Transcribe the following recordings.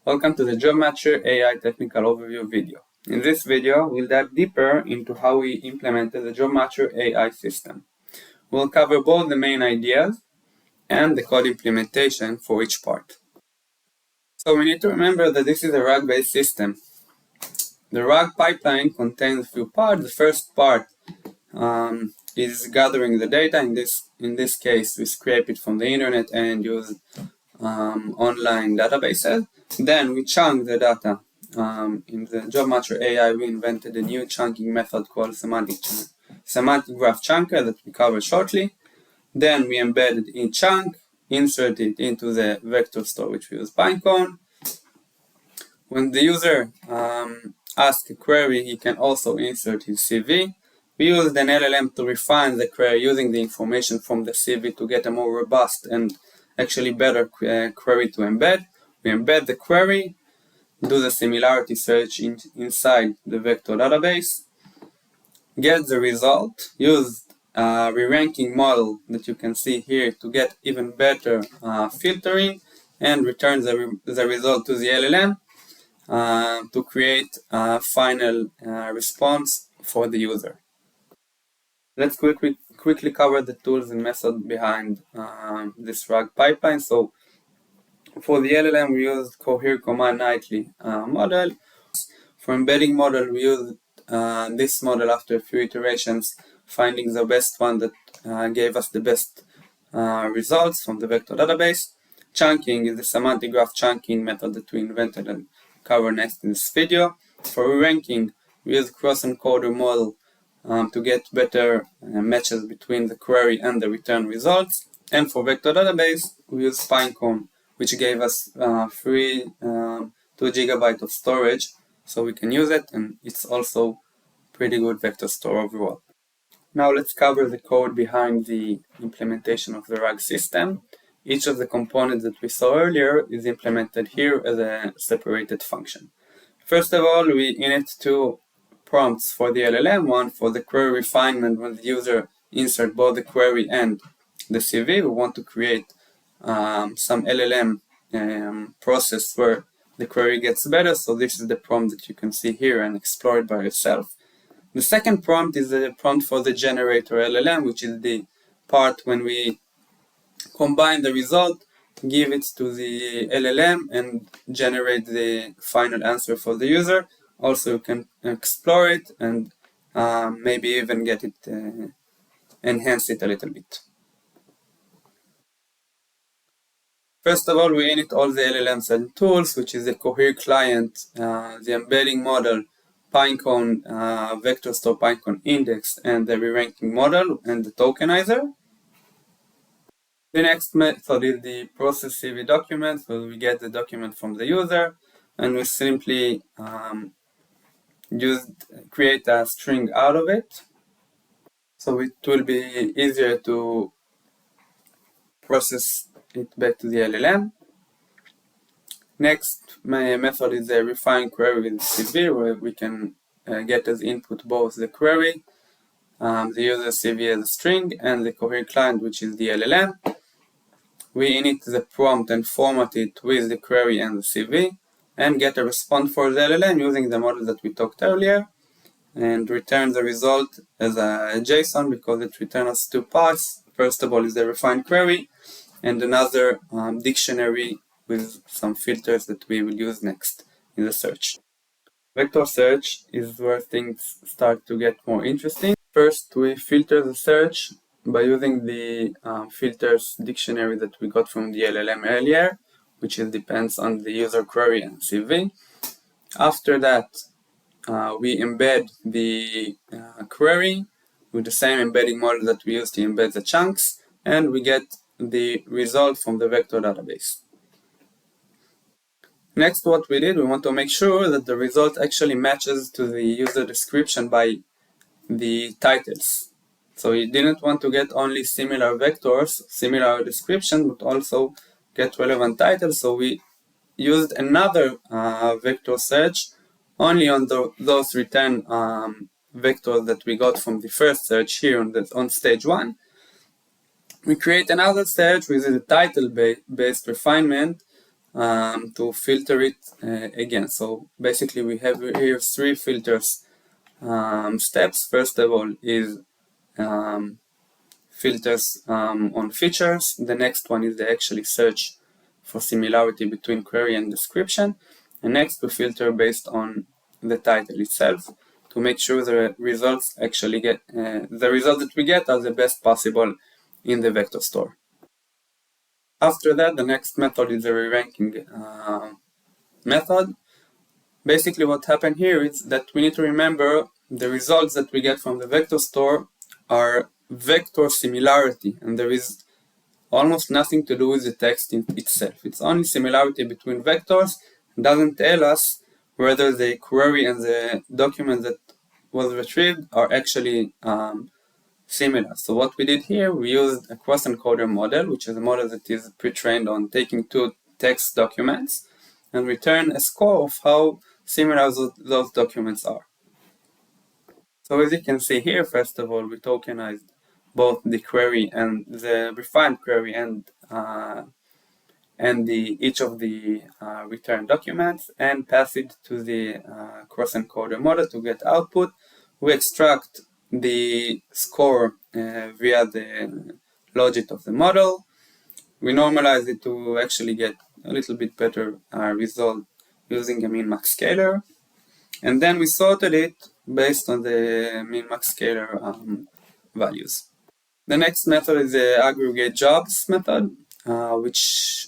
Welcome to the JobMatch AI technical overview video. In this video, we'll dive deeper into how we implemented the JobMatch AI system. We'll cover both the main ideas and the code implementation for each part. So we need to remember that this is a RAG-based system. The RAG pipeline contains a few parts. The first part is gathering the data. In this case, we scrape it from the internet and use online databases. Then we chunk the data. In the JobMatch AI, we invented a new chunking method called semantic graph chunker that we cover shortly. Then we embedded each chunk, insert it into the vector store, which we use Pinecone. When the user asks a query, he can also insert his CV. We used an LLM to refine the query using the information from the CV to get a more robust and actually better query to embed. We embed the query, do the similarity search inside the vector database, get the result, use a re-ranking model that you can see here to get even better filtering, and return the result to the LLM to create a final response for the user. Let's quickly cover the tools and method behind this RAG pipeline. So for the LLM, we used Cohere Command Nightly model. For embedding model, we used this model after a few iterations, finding the best one that gave us the best results from the vector database. Chunking is the semantic graph chunking method that we invented and cover next in this video. For ranking, we use cross-encoder model to get better matches between the query and the return results. And for vector database, we use Pinecone, which gave us free 2 GB of storage, so we can use it, and it's also pretty good vector store overall. Now let's cover the code behind the implementation of the RAG system. Each of the components that we saw earlier is implemented here as a separated function. First of all, we init two prompts for the LLM, one for the query refinement when the user insert both the query and the CV. We want to create some LLM process where the query gets better, so this is the prompt that you can see here and explore it by yourself. The second prompt is the prompt for the generator LLM, which is the part when we combine the result, give it to the LLM, and generate the final answer for the user. Also, you can explore it and maybe even get it, enhance it a little bit. First of all, we init all the LLMs and tools, which is the Cohere client, the embedding model, Pinecone, vector store Pinecone index, and the re-ranking model and the tokenizer. The next method is the process CV document, so we get the document from the user, and we simply create a string out of it, so it will be easier to process it back to the LLM. Next method is a refine query with CV, where we can get as input both the query, the user CV as a string, and the Cohere client, which is the LLM. We init the prompt and format it with the query and the CV, and get a response for the LLM using the model that we talked earlier, and return the result as a JSON because it returns us two parts. First of all is the refined query, and another dictionary with some filters that we will use next in the search. Vector search is where things start to get more interesting. First, we filter the search by using the filters dictionary that we got from the LLM earlier, which depends on the user query and CV. After that, we embed the query with the same embedding model that we used to embed the chunks, and we get the result from the vector database. Next, what we did, we want to make sure that the result actually matches to the user description by the titles. So we didn't want to get only similar vectors, similar description, but also get relevant titles. So we used another vector search only on those return vectors that we got from the first search here on stage 1. We create another search with the title-based refinement to filter it again. So basically we have here three filters steps. First of all is filters on features. The next one is the actually search for similarity between query and description. And next we filter based on the title itself to make sure the results actually get the results that we get are the best possible in the vector store. After that, the next method is the re-ranking method. Basically what happened here is that we need to remember the results that we get from the vector store are vector similarity, and there is almost nothing to do with the text itself. It's only similarity between vectors. It doesn't tell us whether the query and the document that was retrieved are actually similar. So what we did here, we used a cross-encoder model, which is a model that is pre-trained on taking two text documents and return a score of how similar those documents are. So as you can see here, first of all, we tokenized both the query and the refined query and each of the return documents and pass it to the cross-encoder model to get output. We extract the score via the logit of the model. We normalize it to actually get a little bit better result using a min-max scaler. And then we sorted it based on the min-max scaler values. The next method is the aggregate jobs method, which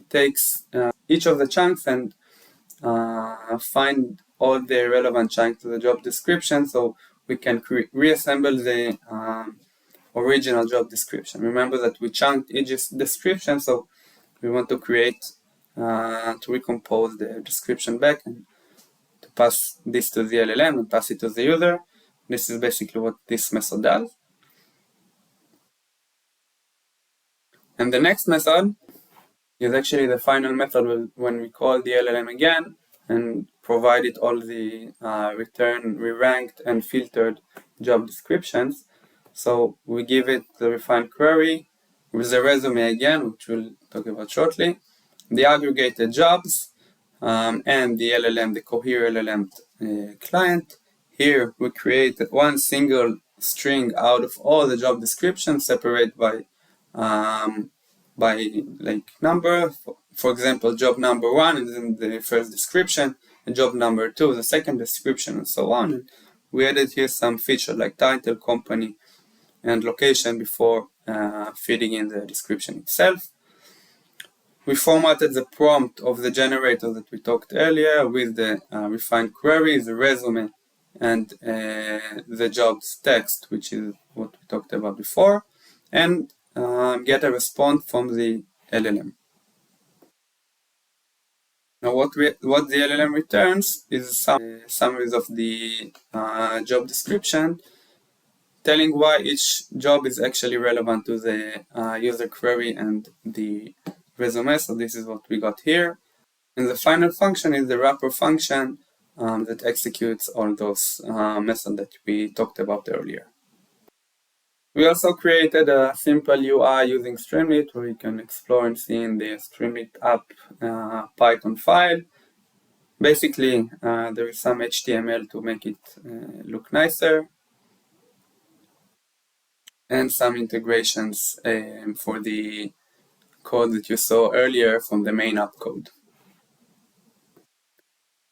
takes each of the chunks and find all the relevant chunks to the job description so we can reassemble the original job description. Remember that we chunked each description, so we want to create, to recompose the description back and to pass this to the LLM and pass it to the user. This is basically what this method does. And the next method is actually the final method when we call the LLM again and provide it all the return re-ranked and filtered job descriptions. So we give it the refined query with the resume again, which we'll talk about shortly, the aggregated jobs, and the LLM, the Cohere LLM client. Here we create one single string out of all the job descriptions, separate by like number. For example, job number 1 is in the first description, and job number 2 the second description, and so on. And we added here some feature like title, company, and location before feeding in the description itself. We formatted the prompt of the generator that we talked earlier with the refined query, the resume, and the jobs text, which is what we talked about before, and get a response from the LLM. Now what the LLM returns is some summaries of the job description, telling why each job is actually relevant to the user query and the resume. So this is what we got here. And the final function is the wrapper function that executes all those methods that we talked about earlier. We also created a simple UI using Streamlit where you can explore and see in the Streamlit app Python file. Basically, there is some HTML to make it look nicer, and some integrations for the code that you saw earlier from the main app code.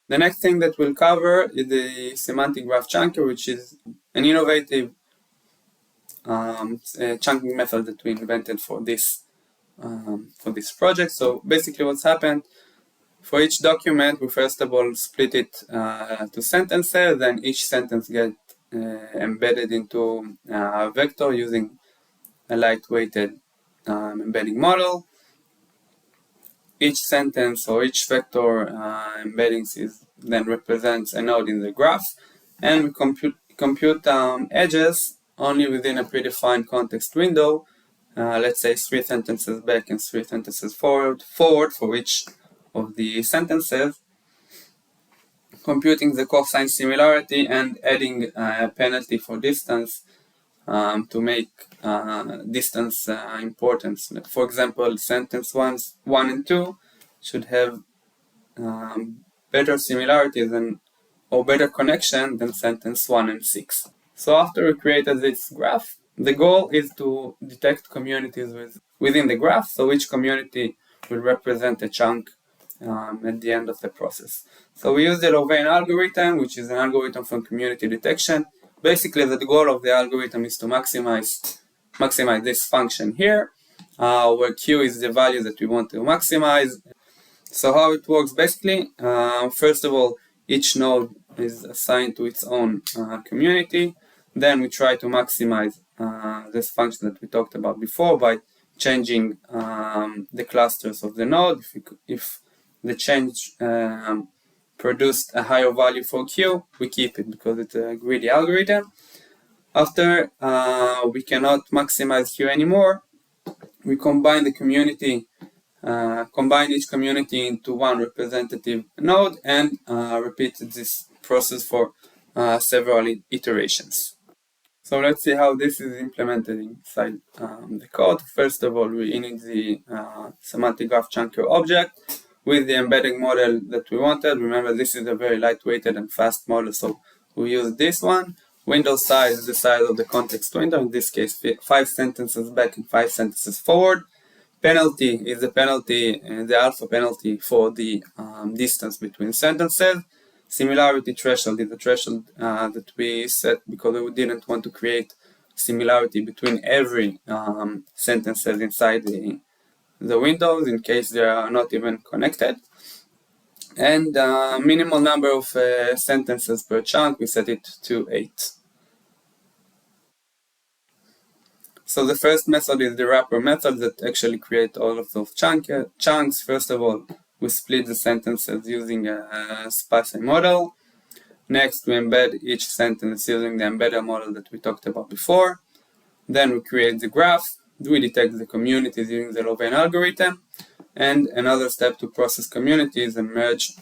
The next thing that we'll cover is the semantic graph chunker, which is an innovative chunking method that we invented for this project. So basically what's happened, for each document we first of all split it to sentences, then each sentence gets embedded into a vector using a lightweighted embedding model. Each sentence or each vector embedding then represents a node in the graph, and we compute edges only within a predefined context window. Let's say 3 sentences back and 3 sentences forward for each of the sentences, computing the cosine similarity and adding a penalty for distance to make distance importance. For example, sentence 1 and 2 should have better similarities or better connection than sentence 1 and 6. So after we created this graph, the goal is to detect communities within the graph, so each community will represent a chunk at the end of the process. So we use the Louvain algorithm, which is an algorithm for community detection. Basically, the goal of the algorithm is to maximize this function here, where Q is the value that we want to maximize. So how it works basically, first of all, each node is assigned to its own community. Then we try to maximize this function that we talked about before by changing the clusters of the node. If the change produced a higher value for Q, we keep it because it's a greedy algorithm. After we cannot maximize Q anymore, we combine the community, combine each community into one representative node and repeat this process for several iterations. So let's see how this is implemented inside the code. First of all, we init the semantic graph chunker object with the embedding model that we wanted. Remember, this is a very lightweighted and fast model, so we use this one. Window size is the size of the context window, in this case 5 sentences back and 5 sentences forward. Penalty is the penalty, the alpha penalty for the distance between sentences. Similarity threshold is the threshold that we set because we didn't want to create similarity between every sentences inside the windows in case they are not even connected. And minimal number of sentences per chunk, we set it to 8. So the first method is the wrapper method that actually creates all of those chunks. First of all, we split the sentences using a spaCy model. Next, we embed each sentence using the embedded model that we talked about before. Then we create the graph. We detect the communities using the Louvain algorithm. And another step to process communities and merge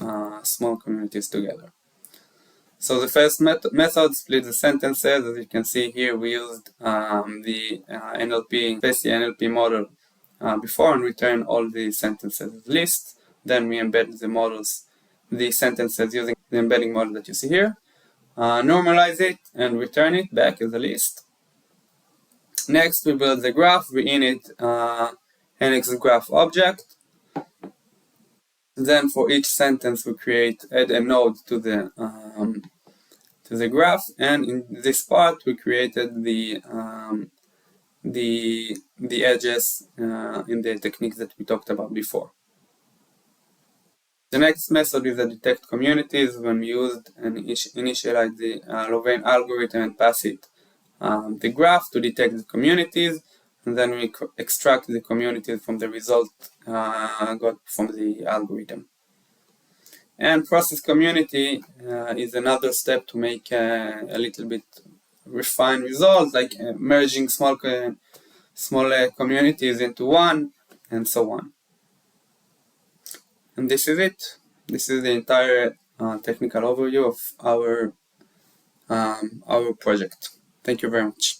small communities together. So the first method splits the sentences. As you can see here, we used the spaCy NLP model before and return all the sentences as lists. Then we embed the sentences using the embedding model that you see here. Normalize it and return it back as a list. Next, we build the graph. We init NX graph object. Then for each sentence, we add a node to the graph, and in this part, we created the edges in the techniques that we talked about before. The next method is the detect communities. When we used and initialize the Louvain algorithm and pass it the graph to detect the communities, and then we extract the communities from the result got from the algorithm. And process community is another step to make a little bit refined results, like merging small communities into one, and so on. And this is it. This is the entire technical overview of our project. Thank you very much.